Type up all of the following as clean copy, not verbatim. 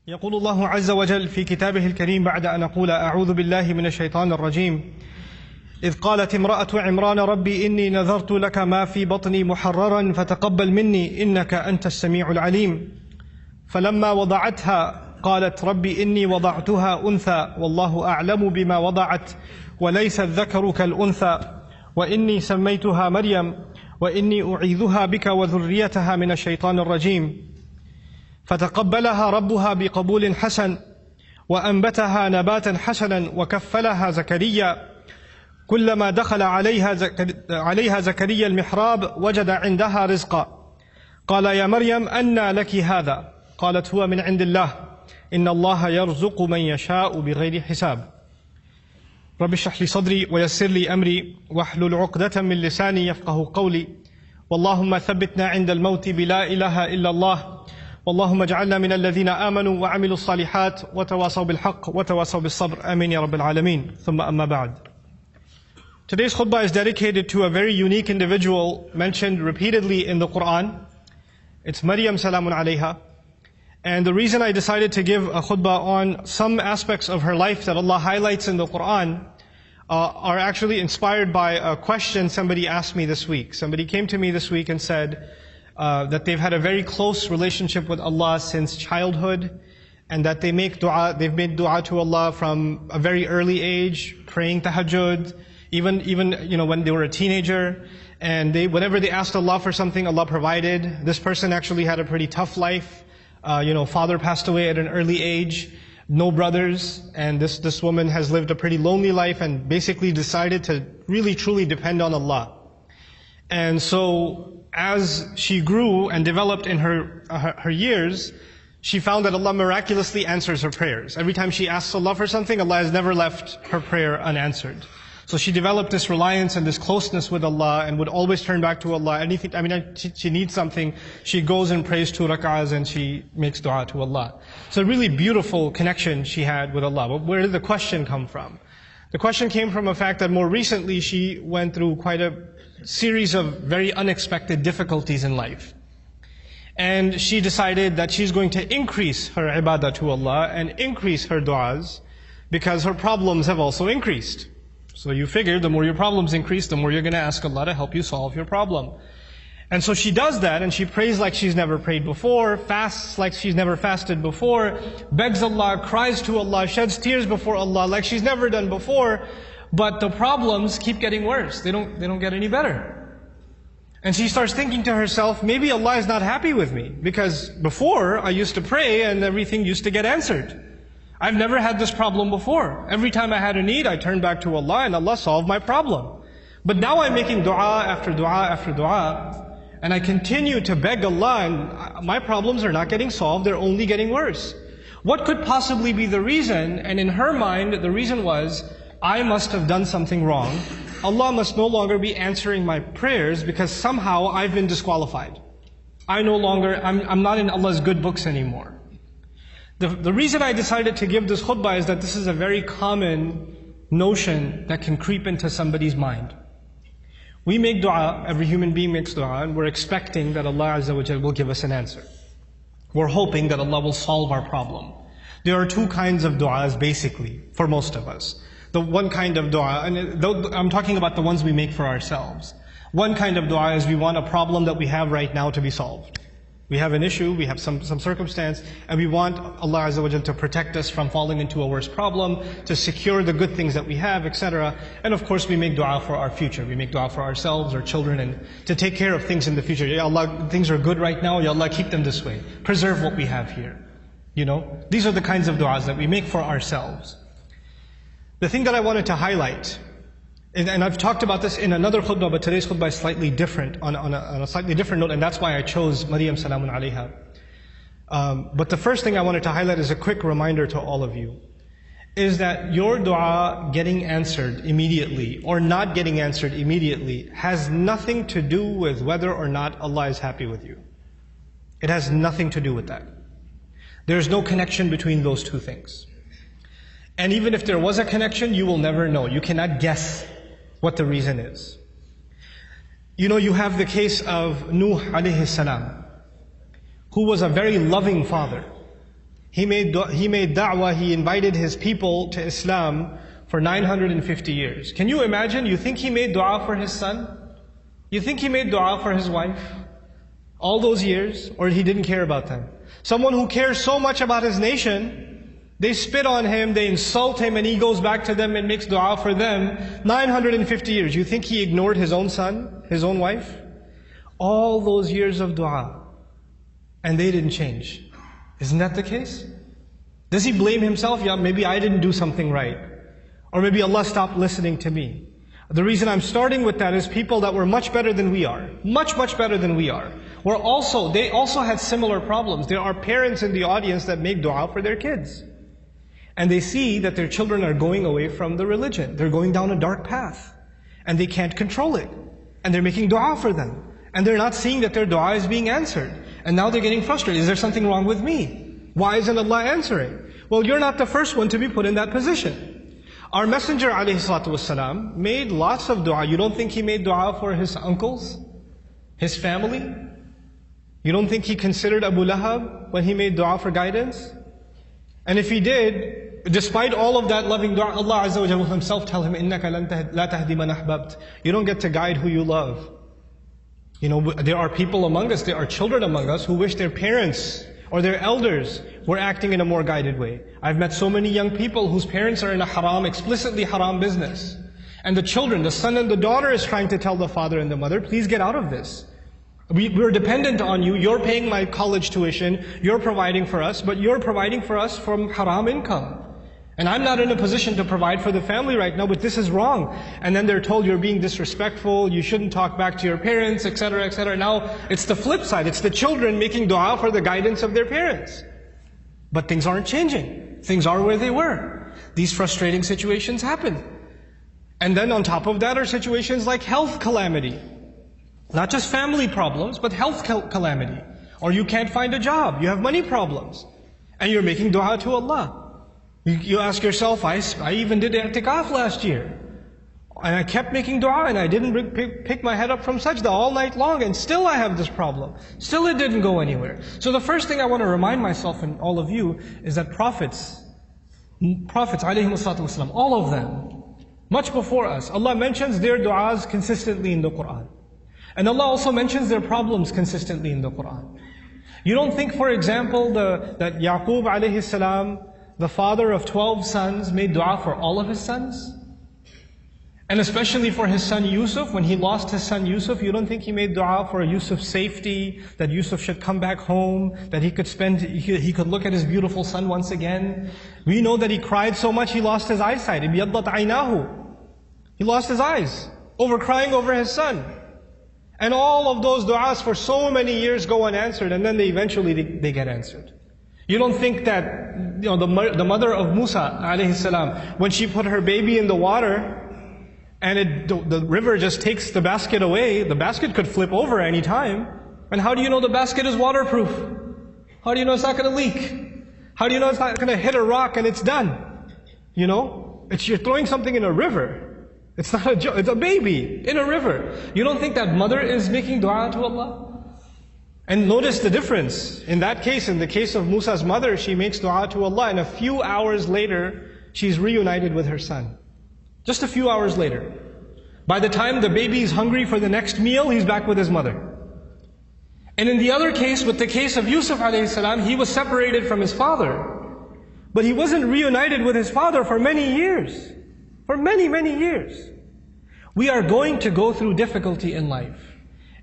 يقول الله عز وجل في كتابه الكريم بعد أن أقول أعوذ بالله من الشيطان الرجيم إذ قالت امرأة عمران ربي إني نذرت لك ما في بطني محررا فتقبل مني إنك أنت السميع العليم فلما وضعتها قالت ربي إني وضعتها أنثى والله أعلم بما وضعت وليس الذكر كالأنثى وإني سميتها مريم وإني أعيذها بك وذريتها من الشيطان الرجيم فتقبلها ربها بقبول حسن وأنبتها نباتا حسنا وكفلها زكريا كلما دخل عليها زكريا المحراب وجد عندها رزقا قال يا مريم أنى لك هذا قالت هو من عند الله إن الله يرزق من يشاء بغير حساب رب اشرح لي صدري ويسر لي أمري واحلل عقدة من لساني يفقه قولي واللهم ثبتنا عند الموت بلا إله إلا الله واللهم اجعلنا من الذين آمنوا وعملوا الصالحات وتواصوا بالحق وتواصوا بالصبر آمين يا رب العالمين ثم أما بعد. Today's khutbah is dedicated to a very unique individual mentioned repeatedly in the Quran. It's Maryam salamun alayha. And the reason I decided to give a khutbah on some aspects of her life that Allah highlights in the Quran are actually inspired by a question somebody asked me this week. Somebody came to me this week and said that they've had a very close relationship with Allah since childhood, and that they've made dua to Allah from a very early age, praying tahajjud, even when they were a teenager, and whenever they asked Allah for something, Allah provided. This person actually had a pretty tough life. Father passed away at an early age, no brothers, and this woman has lived a pretty lonely life and basically decided to really truly depend on Allah. And so as she grew and developed in her years, she found that Allah miraculously answers her prayers. Every time she asks Allah for something, Allah has never left her prayer unanswered. So she developed this reliance and this closeness with Allah and would always turn back to Allah. She needs something, she goes and prays 2 rak'ahs and she makes dua to Allah. So a really beautiful connection she had with Allah. But where did the question come from? The question came from a fact that more recently she went through quite a series of very unexpected difficulties in life. And she decided that she's going to increase her ibadah to Allah and increase her du'as because her problems have also increased. So you figure the more your problems increase, the more you're going to ask Allah to help you solve your problem. And so she does that, and she prays like she's never prayed before, fasts like she's never fasted before, begs Allah, cries to Allah, sheds tears before Allah like she's never done before. But the problems keep getting worse. They don't get any better. And she starts thinking to herself, maybe Allah is not happy with me, because before I used to pray and everything used to get answered. I've never had this problem before. Every time I had a need, I turned back to Allah and Allah solved my problem. But now I'm making dua after dua after dua, and I continue to beg Allah, and my problems are not getting solved, they're only getting worse. What could possibly be the reason? And in her mind, the reason was, I must have done something wrong. Allah must no longer be answering my prayers because somehow I've been disqualified. I'm not in Allah's good books anymore. The reason I decided to give this khutbah is that this is a very common notion that can creep into somebody's mind. We make dua, every human being makes dua, and we're expecting that Allah Azza wa Jal will give us an answer. We're hoping that Allah will solve our problem. There are two kinds of du'as basically, for most of us. The one kind of dua, and I'm talking about the ones we make for ourselves. One kind of dua is we want a problem that we have right now to be solved. We have an issue, we have some circumstance, and we want Allah Azza wa Jal to protect us from falling into a worse problem, to secure the good things that we have, etc. And of course we make dua for our future. We make dua for ourselves, our children, and to take care of things in the future. Ya Allah, things are good right now, Ya Allah, keep them this way. Preserve what we have here. These are the kinds of duas that we make for ourselves. The thing that I wanted to highlight, and I've talked about this in another khutbah, but today's khutbah is slightly different, on a slightly different note, and that's why I chose Maryam salamun alayha. But the first thing I wanted to highlight is a quick reminder to all of you, is that your dua getting answered immediately or not getting answered immediately has nothing to do with whether or not Allah is happy with you. It has nothing to do with that. There's no connection between those two things. And even if there was a connection, you will never know. You cannot guess what the reason is. You have the case of Nuh alayhi salam, who was a very loving father. He made da'wah, he invited his people to Islam for 950 years. Can you imagine? You think he made dua for his son? You think he made dua for his wife? All those years? Or he didn't care about them? Someone who cares so much about his nation, they spit on him, they insult him, and he goes back to them and makes dua for them 950 years. You think he ignored his own son, his own wife? All those years of dua, and they didn't change. Isn't that the case? Does he blame himself? Yeah, maybe I didn't do something right. Or maybe Allah stopped listening to me. The reason I'm starting with that is people that were much better than we are. Much, much better than we are. They also had similar problems. There are parents in the audience that make dua for their kids. And they see that their children are going away from the religion. They're going down a dark path. And they can't control it. And they're making dua for them. And they're not seeing that their dua is being answered. And now they're getting frustrated. Is there something wrong with me? Why isn't Allah answering? Well, you're not the first one to be put in that position. Our Messenger ﷺ made lots of dua. You don't think he made dua for his uncles? His family? You don't think he considered Abu Lahab when he made dua for guidance? And if he did, despite all of that loving dua, Allah Azza wa Jalla will himself tell him, إِنَّكَ لَا تَهْدِي مَنْ أَحْبَبْتَ. You don't get to guide who you love. You know, there are people among us, there are children among us who wish their parents or their elders were acting in a more guided way. I've met so many young people whose parents are in a haram, explicitly haram business. And the children, the son and the daughter is trying to tell the father and the mother, please get out of this. We're dependent on you, you're paying my college tuition, you're providing for us, but you're providing for us from haram income. And I'm not in a position to provide for the family right now, but this is wrong. And then they're told you're being disrespectful, you shouldn't talk back to your parents, etc., etc. Now, it's the flip side. It's the children making dua for the guidance of their parents. But things aren't changing. Things are where they were. These frustrating situations happen. And then on top of that are situations like health calamity. Not just family problems, but health calamity. Or you can't find a job, you have money problems. And you're making dua to Allah. You ask yourself, I even did i'tikaf last year. And I kept making dua and I didn't pick my head up from sajda all night long, and still I have this problem. Still it didn't go anywhere. So the first thing I want to remind myself and all of you is that prophets ﷺ, all of them, much before us, Allah mentions their du'as consistently in the Qur'an. And Allah also mentions their problems consistently in the Qur'an. You don't think, for example, that Yaqub alayhi salam, the father of 12 sons, made dua for all of his sons? And especially for his son Yusuf, when he lost his son Yusuf, you don't think he made dua for Yusuf's safety, that Yusuf should come back home, that he could look at his beautiful son once again? We know that he cried so much he lost his eyesight. ابْيَضَّتْ عَيْنَاهُ. He lost his eyes over crying over his son. And all of those du'as for so many years go unanswered, and then eventually get answered. You don't think that the mother of Musa alayhi salam, when she put her baby in the water, and the river just takes the basket away, the basket could flip over any time. And how do you know the basket is waterproof? How do you know it's not going to leak? How do you know it's not going to hit a rock and it's done? You know, you're throwing something in a river. It's not a joke, it's a baby in a river. You don't think that mother is making dua to Allah? And notice the difference. In that case, in the case of Musa's mother, she makes dua to Allah, and a few hours later, she's reunited with her son. Just a few hours later. By the time the baby is hungry for the next meal, he's back with his mother. And in the other case, with the case of Yusuf alayhi salam, he was separated from his father. But he wasn't reunited with his father for many years. For many, many years. We are going to go through difficulty in life.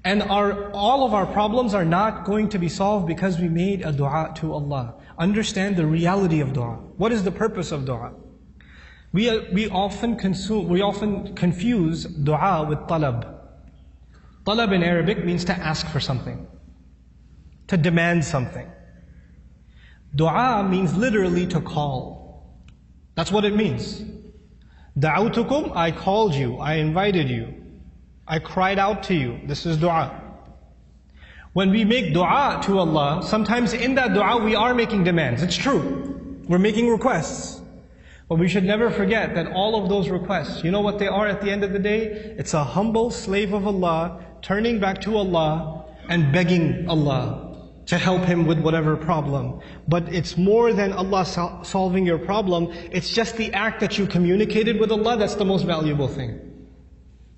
And all of our problems are not going to be solved because we made a dua to Allah. Understand the reality of dua. What is the purpose of dua? We often confuse dua with talab. Talab in Arabic means to ask for something, to demand something. Dua means literally to call. That's what it means. Da'awtukum, I called you, I invited you, I cried out to you. This is dua. When we make dua to Allah, sometimes in that dua we are making demands. It's true. We're making requests. But we should never forget that all of those requests, you know what they are at the end of the day? It's a humble slave of Allah, turning back to Allah and begging Allah to help him with whatever problem. But it's more than Allah solving your problem. It's just the act that you communicated with Allah that's the most valuable thing.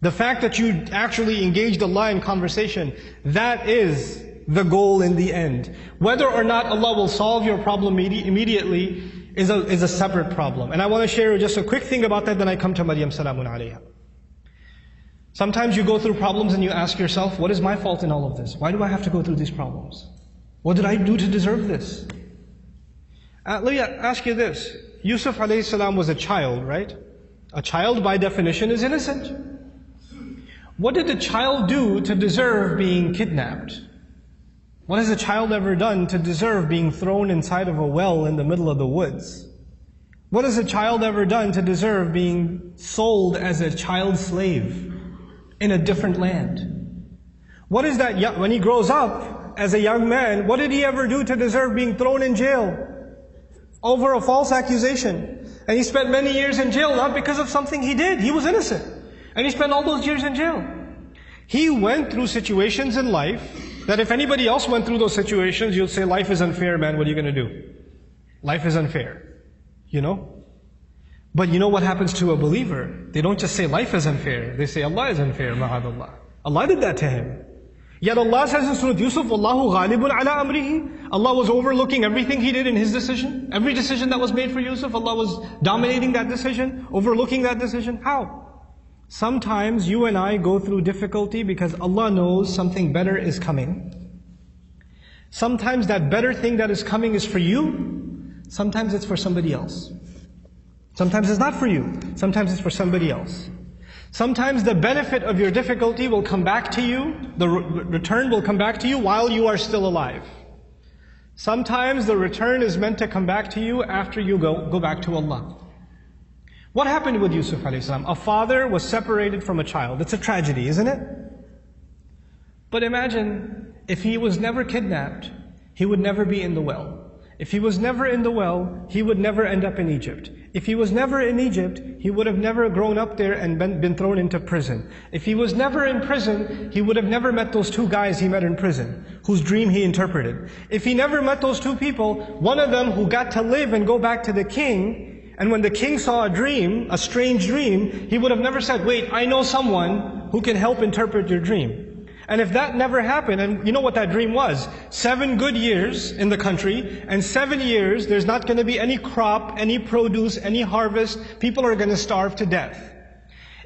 The fact that you actually engaged Allah in conversation, that is the goal in the end. Whether or not Allah will solve your problem immediately is a separate problem. And I want to share just a quick thing about that, then I come to Maryam salamun alayha. Sometimes you go through problems and you ask yourself, what is my fault in all of this? Why do I have to go through these problems? What did I do to deserve this? Let me ask you this. Yusuf alayhi salam was a child, right? A child by definition is innocent. What did a child do to deserve being kidnapped? What has a child ever done to deserve being thrown inside of a well in the middle of the woods? What has a child ever done to deserve being sold as a child slave in a different land? What is that, when he grows up as a young man, what did he ever do to deserve being thrown in jail over a false accusation? And he spent many years in jail, not because of something he did. He was innocent. And he spent all those years in jail. He went through situations in life that if anybody else went through those situations, you'll say, life is unfair, man, what are you going to do? Life is unfair. You know? But you know what happens to a believer? They don't just say life is unfair. They say Allah is unfair, ma'adallah. Allah did that to him. Yet Allah says in Surah Yusuf, Wallahu ghalibun ala amrihi. Allah was overlooking everything he did in his decision. Every decision that was made for Yusuf, Allah was dominating that decision, overlooking that decision. How? Sometimes you and I go through difficulty because Allah knows something better is coming. Sometimes that better thing that is coming is for you. Sometimes it's for somebody else. Sometimes it's not for you. Sometimes it's for somebody else. Sometimes the benefit of your difficulty will come back to you. The return will come back to you while you are still alive. Sometimes the return is meant to come back to you after you go back to Allah. What happened with Yusuf alayhi salam? A father was separated from a child. It's a tragedy, isn't it? But imagine, if he was never kidnapped, he would never be in the well. If he was never in the well, he would never end up in Egypt. If he was never in Egypt, he would have never grown up there and been thrown into prison. If he was never in prison, he would have never met those two guys he met in prison, whose dream he interpreted. If he never met those two people, one of them who got to live and go back to the king, and when the king saw a dream, a strange dream, he would have never said, wait, I know someone who can help interpret your dream. And if that never happened, and you know what that dream was? 7 good years in the country, and 7 years there's not going to be any crop, any produce, any harvest. People are going to starve to death.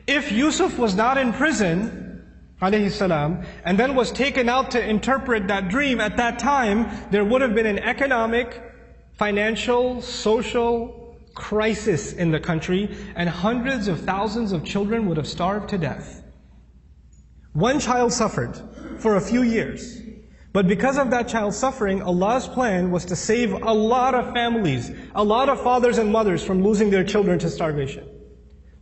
If Yusuf was not in prison, alayhi salam, and then was taken out to interpret that dream at that time, there would have been an economic, financial, social crisis in the country, and hundreds of thousands of children would have starved to death. One child suffered for a few years. But because of that child suffering, Allah's plan was to save a lot of families, a lot of fathers and mothers from losing their children to starvation.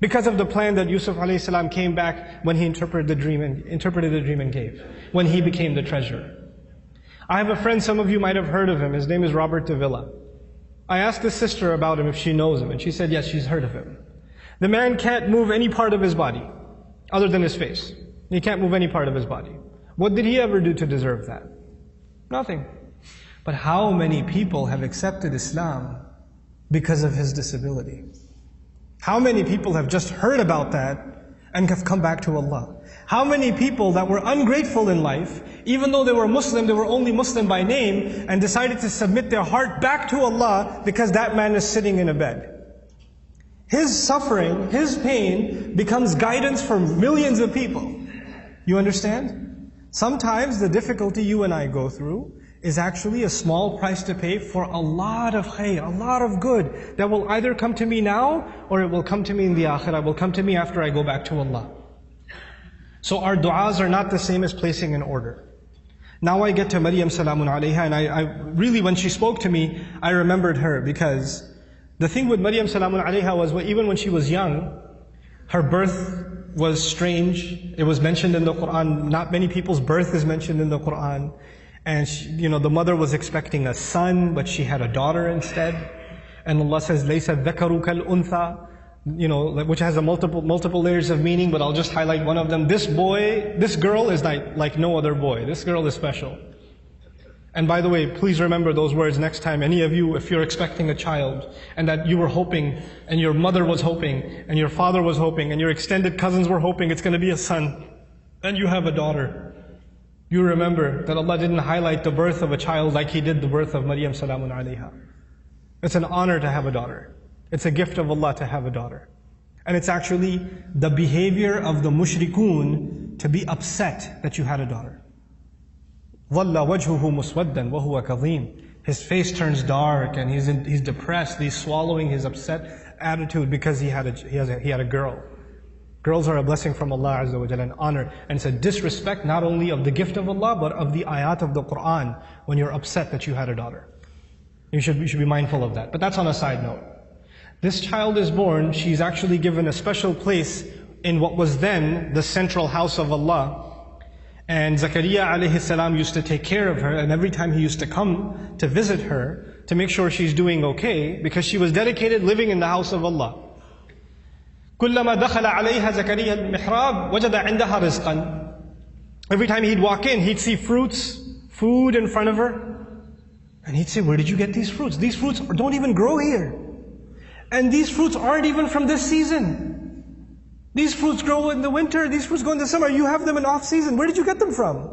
Because of the plan that Yusuf alayhi salam came back when he interpreted the dream and gave, when he became the treasurer. I have a friend, some of you might have heard of him. His name is Robert de Villa. I asked his sister about him if she knows him, and she said yes, she's heard of him. The man can't move any part of his body other than his face. He can't move any part of his body. What did he ever do to deserve that? Nothing. But how many people have accepted Islam because of his disability? How many people have just heard about that and have come back to Allah? How many people that were ungrateful in life, even though they were Muslim, they were only Muslim by name, and decided to submit their heart back to Allah because that man is sitting in a bed. His suffering, his pain becomes guidance for millions of people. You understand? Sometimes the difficulty you and I go through is actually a small price to pay for a lot of khair, a lot of good that will either come to me now or it will come to me in the akhirah, will come to me after I go back to Allah. So our du'as are not the same as placing an order. Now I get to Maryam salamun alayha, and I really, when she spoke to me, I remembered her, because the thing with Maryam salamun alayha was, even when she was young, her birth was strange. It was mentioned in the Quran. Not many people's birth is mentioned in the Quran. And she, the mother was expecting a son, but she had a daughter instead. And Allah says, "Laysa dhakaru kal untha," which has a multiple layers of meaning, but I'll just highlight one of them. This girl is like no other boy. This girl is special. And by the way, please remember those words next time. Any of you, if you're expecting a child, and that you were hoping, and your mother was hoping, and your father was hoping, and your extended cousins were hoping it's going to be a son, and you have a daughter, you remember that Allah didn't highlight the birth of a child like He did the birth of Maryam salamun alayha. It's an honor to have a daughter. It's a gift of Allah to have a daughter. And it's actually the behavior of the mushrikun to be upset that you had a daughter. ظَلَّ وَجْهُهُ مُسْوَدًّا وَهُوَ كَظِيمٌ. His face turns dark and he's depressed. He's swallowing his upset attitude because he had a girl. Girls are a blessing from Allah Azza wa Jalla, an honor. And it's a disrespect not only of the gift of Allah, but of the ayat of the Quran when you're upset that you had a daughter. You should be mindful of that. But that's on a side note. This child is born, she's actually given a special place in what was then the central house of Allah. And Zakaria alayhi salam used to take care of her, and every time he used to come to visit her to make sure she's doing okay, because she was dedicated living in the house of Allah. كُلَّمَا دَخَلَ عَلَيْهَا زَكَرِيَّا الْمِحْرَابِ وَجَدَ عِنْدَهَا رِزْقًا. Every time he'd walk in, he'd see fruits, food in front of her, and he'd say, where did you get these fruits? These fruits don't even grow here. And these fruits aren't even from this season. These fruits grow in the winter, these fruits go in the summer, you have them in off season. Where did you get them from?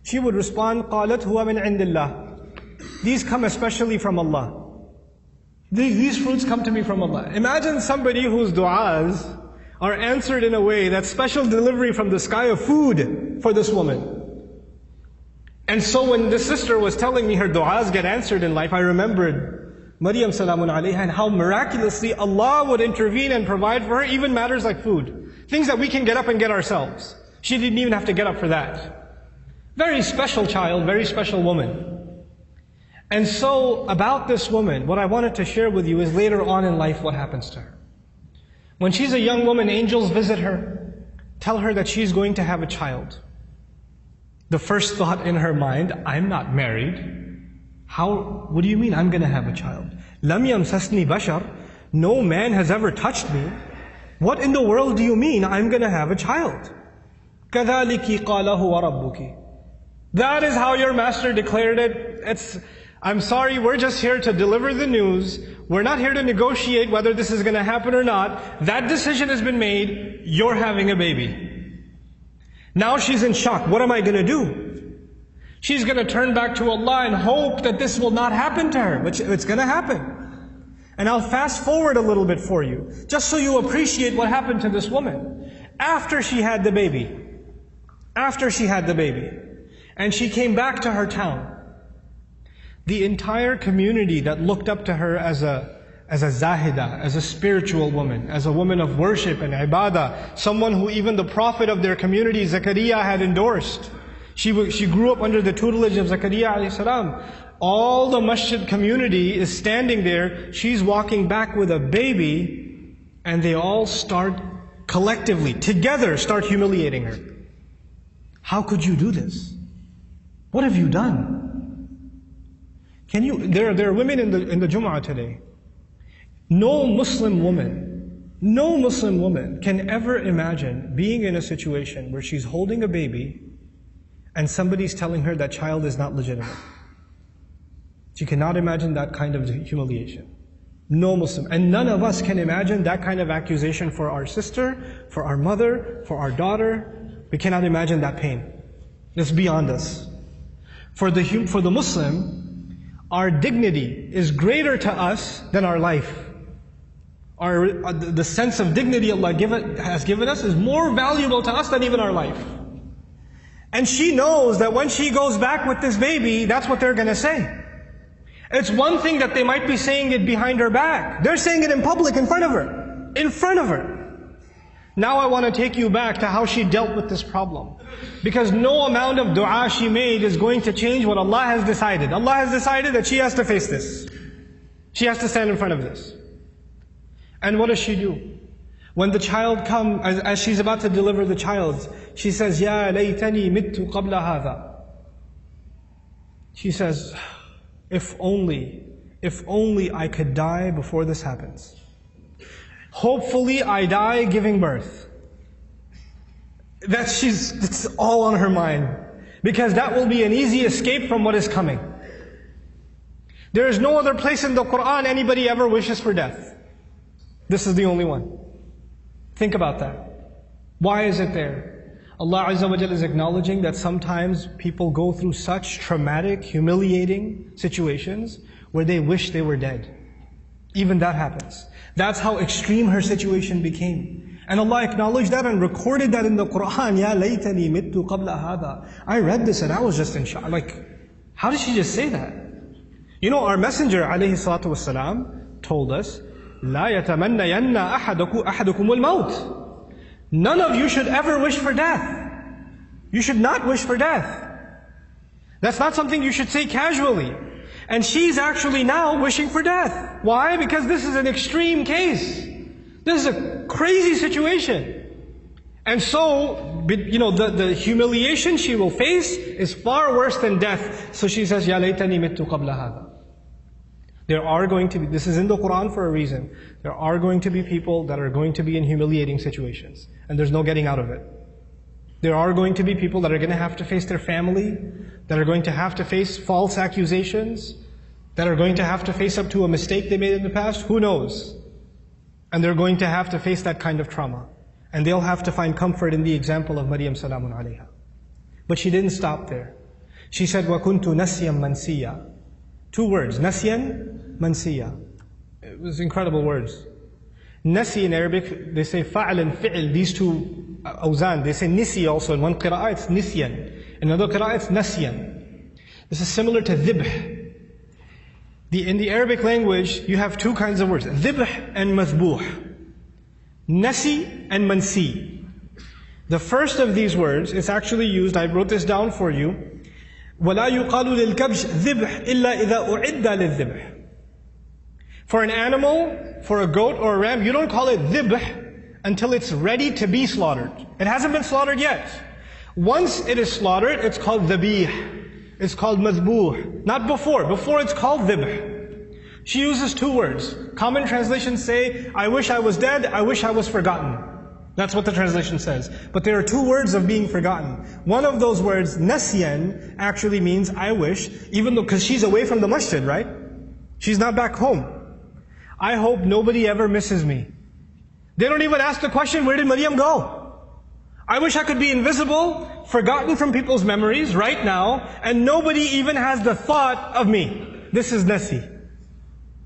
She would respond, قَالَتْ هُوَ مِنْ عِنْدِ اللَّهِ. These come especially from Allah. These fruits come to me from Allah. Imagine somebody whose du'as are answered in a way that's special delivery from the sky of food for this woman. And so when this sister was telling me her du'as get answered in life, I remembered Maryam salamun alayha and how miraculously Allah would intervene and provide for her even matters like food. Things that we can get up and get ourselves. She didn't even have to get up for that. Very special child, very special woman. And so about this woman, what I wanted to share with you is later on in life what happens to her. When she's a young woman, angels visit her, tell her that she's going to have a child. The first thought in her mind, I'm not married. What do you mean I'm going to have a child? لَمْ يَمْسَسْنِي بَشَرٌ. No man has ever touched me. What in the world do you mean I'm going to have a child? كَذَلِكِ قَالَهُ وَرَبُّكِ. That is how your master declared it. I'm sorry, we're just here to deliver the news. We're not here to negotiate whether this is going to happen or not. That decision has been made. You're having a baby. Now she's in shock. What am I going to do? She's going to turn back to Allah and hope that this will not happen to her. But it's going to happen. And I'll fast forward a little bit for you, just so you appreciate what happened to this woman. After she had the baby, and she came back to her town, the entire community that looked up to her as a zahida, as a spiritual woman, as a woman of worship and ibadah, someone who even the prophet of their community, Zakaria, had endorsed. She grew up under the tutelage of Zakaria alayhi salam. All the masjid community is standing there. She's walking back with a baby, and they all start collectively, together, start humiliating her. How could you do this? What have you done? There are women in the Jum'ah today. No Muslim woman can ever imagine being in a situation where she's holding a baby and somebody's telling her that child is not legitimate. She cannot imagine that kind of humiliation. No Muslim. And none of us can imagine that kind of accusation for our sister, for our mother, for our daughter. We cannot imagine that pain. It's beyond us. For the Muslim, our dignity is greater to us than our life. The sense of dignity Allah has given us is more valuable to us than even our life. And she knows that when she goes back with this baby, that's what they're going to say. It's one thing that they might be saying it behind her back. They're saying it in public, in front of her. In front of her. Now I want to take you back to how she dealt with this problem. Because no amount of dua she made is going to change what Allah has decided. Allah has decided that she has to face this. She has to stand in front of this. And what does she do? When the child comes, as she's about to deliver the child, she says, Ya laytani mittu qabla hadha. She says, if only I could die before this happens. Hopefully I die giving birth. It's all on her mind. because that will be an easy escape from what is coming. There is no other place in the Quran anybody ever wishes for death. This is the only one. Think about that. Why is it there? Allah Azza wa Jalla is acknowledging that sometimes people go through such traumatic, humiliating situations where they wish they were dead. Even that happens. That's how extreme her situation became. And Allah acknowledged that and recorded that in the Quran. Ya laytani mittu qabla hada. I read this and I was just in shock. Like, how did she just say that? You know, our Messenger alayhi salatu wasalam told us, La yatamannayanna ahadukumul maut. None of you should ever wish for death. You should not wish for death. That's not something you should say casually. And she's actually now wishing for death. Why? Because this is an extreme case. This is a crazy situation. And so, you know, the humiliation she will face is far worse than death. So she says, Ya laytani mittu qabla hadha. There are going to be, this is in the Quran for a reason, there are going to be people that are going to be in humiliating situations. And there's no getting out of it. There are going to be people that are going to have to face their family, that are going to have to face false accusations, that are going to have to face up to a mistake they made in the past. Who knows? And they're going to have to face that kind of trauma. And they'll have to find comfort in the example of Maryam salamun alayha. But she didn't stop there. She said, وَكُنْتُ نَسْيًا مَنْسِيًّا. 2 words, Nasyan, Mansiya. It was incredible words. Nasi in Arabic, they say fa'al and fi'l, these 2 awzan. They say nisi also. In one qira'ah it's nisyan. In another qira'ah it's nasyan. This is similar to dhibh. In the Arabic language, you have 2 kinds of words, dhibh and mathbuh. Nasi and mansi. The first of these words is actually used, I wrote this down for you, وَلَا يُقَالُ لِلْكَبْشِ ذِبْحِ إِلَّا إِذَا أُعِدَّ لِلذِّبْحِ. For an animal, for a goat or a ram, you don't call it dhibh until it's ready to be slaughtered. It hasn't been slaughtered yet. Once it is slaughtered, it's called dhabih. It's called madhbuh. Not before. Before it's called dhibh. She uses 2 words. Common translations say, I wish I was dead, I wish I was forgotten. That's what the translation says. But there are 2 words of being forgotten. One of those words, nasyan, actually means I wish, even though, because she's away from the masjid, right? She's not back home. I hope nobody ever misses me. They don't even ask the question, where did Maryam go? I wish I could be invisible, forgotten from people's memories right now, and nobody even has the thought of me. This is nasi.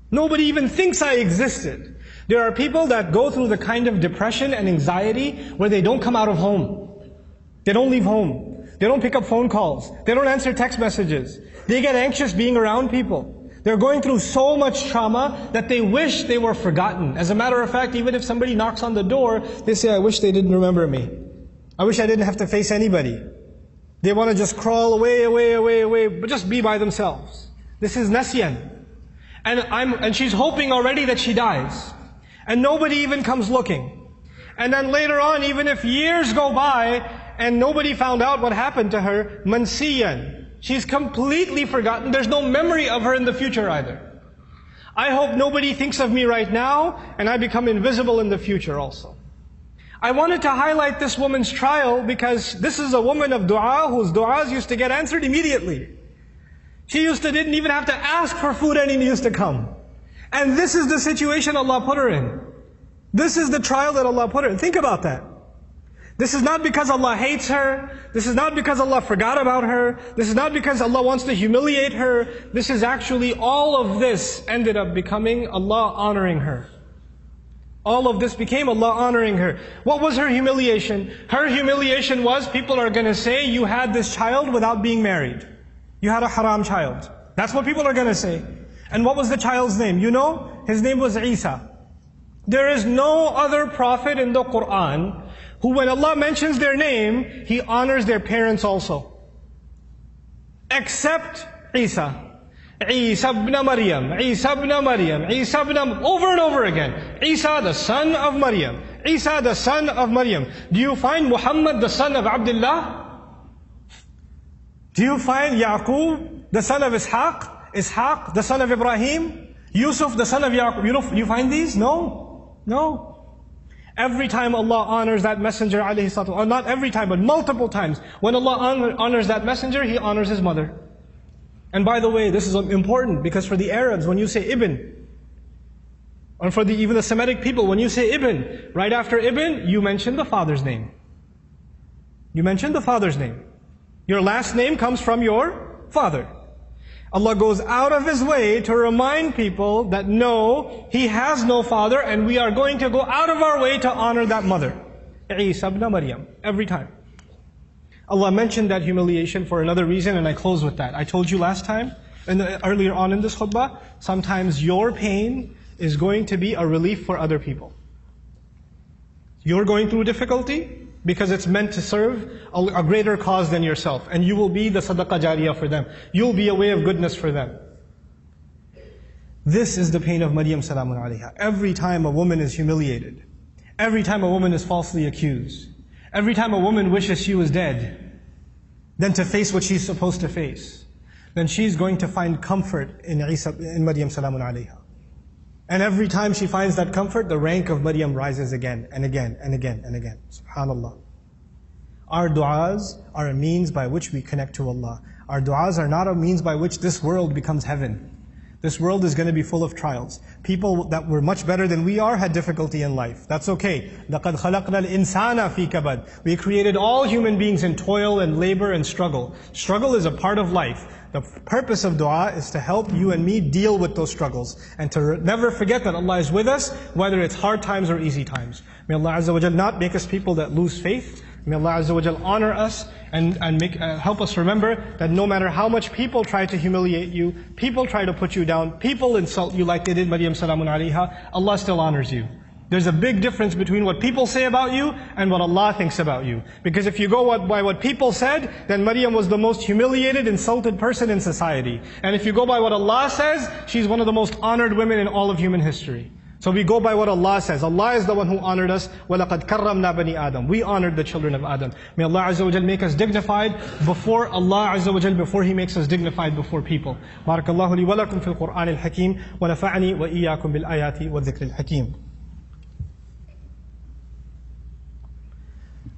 Nobody even thinks I existed. There are people that go through the kind of depression and anxiety where they don't come out of home. They don't leave home. They don't pick up phone calls. They don't answer text messages. They get anxious being around people. They're going through so much trauma that they wish they were forgotten. As a matter of fact, even if somebody knocks on the door, they say, I wish they didn't remember me. I wish I didn't have to face anybody. They want to just crawl away, but just be by themselves. This is nasyan. And she's hoping already that she dies. And nobody even comes looking. And then later on, even if years go by and nobody found out what happened to her, mansiyan. She's completely forgotten. There's no memory of her in the future either. I hope nobody thinks of me right now and I become invisible in the future also. I wanted to highlight this woman's trial because this is a woman of dua whose du'as used to get answered immediately. She didn't even have to ask for food and it used to come. And this is the situation Allah put her in. This is the trial that Allah put her in. Think about that. This is not because Allah hates her. This is not because Allah forgot about her. This is not because Allah wants to humiliate her. This is actually, all of this ended up becoming Allah honoring her. All of this became Allah honoring her. What was her humiliation? Her humiliation was, people are going to say, you had this child without being married. You had a haram child. That's what people are going to say. And what was the child's name? You know? His name was Isa. There is no other prophet in the Quran who, when Allah mentions their name, He honors their parents also. Except Isa. Isa ibn Maryam, Isa ibn Maryam, Isa ibn... Over and over again. Isa the son of Maryam. Isa the son of Maryam. Do you find Muhammad the son of Abdullah? Do you find Yaqub the son of Ishaq? Ishaq, the son of Ibrahim, Yusuf, the son of Yaqub. You find these? No. Every time Allah honors that messenger, alayhi salatu, or not every time, but multiple times, when Allah honors that messenger, He honors his mother. And by the way, this is important because for the Arabs, when you say Ibn, or for even the Semitic people, when you say Ibn, right after Ibn, you mention the father's name. You mention the father's name. Your last name comes from your father. Allah goes out of His way to remind people that no, He has no father, and we are going to go out of our way to honor that mother. Isa ibn Maryam, every time. Allah mentioned that humiliation for another reason, and I close with that. I told you last time, and earlier on in this khutbah, sometimes your pain is going to be a relief for other people. You're going through difficulty because it's meant to serve a greater cause than yourself, and you will be the sadaqah jariyah for them. You'll be a way of goodness for them. This is the pain of Maryam salamun alayha. Every time a woman is humiliated, every time a woman is falsely accused, every time a woman wishes she was dead, then to face what she's supposed to face, then she's going to find comfort in Maryam salamun alayha. And every time she finds that comfort, the rank of Maryam rises again and again and again and again. SubhanAllah. Our du'as are a means by which we connect to Allah. Our du'as are not a means by which this world becomes heaven. This world is going to be full of trials. People that were much better than we are had difficulty in life. That's okay. لَقَدْ خَلَقْنَا الْإِنسَانَ فِي كَبَدٍ. We created all human beings in toil and labor and struggle. Struggle is a part of life. The purpose of dua is to help you and me deal with those struggles and to never forget that Allah is with us, whether it's hard times or easy times. May Allah Azza wa Jal not make us people that lose faith. May Allah Azza wa Jal honor us and help us remember that no matter how much people try to humiliate you, people try to put you down, people insult you like they did Maryam salamun alayha, Allah still honors you. There's a big difference between what people say about you and what Allah thinks about you. Because if you go by what people said, then Maryam was the most humiliated, insulted person in society. And if you go by what Allah says, she's one of the most honored women in all of human history. So we go by what Allah says. Allah is the one who honored us. وَلَقَدْ كَرَّمْنَا بَنِي آدَمَ. We honored the children of Adam. May Allah Azza wa Jal make us dignified before Allah Azza wa Jal, before He makes us dignified before people. Barakallahu li wa lakum fil Qur'an al-Hakim wa nafa'ani wa iyyakum bil ayati wa dhikr al-Hakim.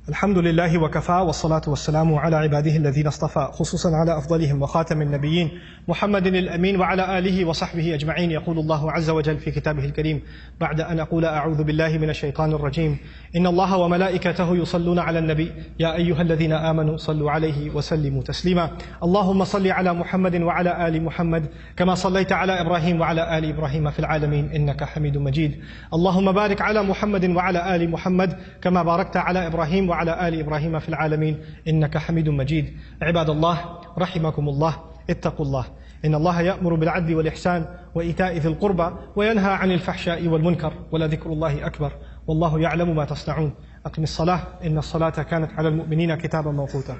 الحمد لله وكفى والصلاة والسلام على عباده الذين اصطفى خصوصا على أفضلهم وخاتم النبيين محمد الأمين وعلى آله وصحبه أجمعين. يقول الله عز وجل في كتابه الكريم بعد أن أقول أعوذ بالله من الشيطان الرجيم إن الله وملائكته يصلون على النبي يا أيها الذين آمنوا صلوا عليه وسلموا تسليما. اللهم صل على محمد وعلى آل محمد كما صليت على إبراهيم وعلى آل إبراهيم في العالمين إنك حميد مجيد. اللهم بارك على محمد وعلى آل محمد كما باركت على إبراهيم وعلى آل إبراهيم في العالمين إنك حميد مجيد. عباد الله رحمكم الله اتقوا الله إن الله يأمر بالعدل والإحسان وإيتاء ذي القربى وينهى عن الفحشاء والمنكر ولذكر الله أكبر والله يعلم ما تصنعون. أقم الصلاة إن الصلاة كانت على المؤمنين كتابا موقوتا.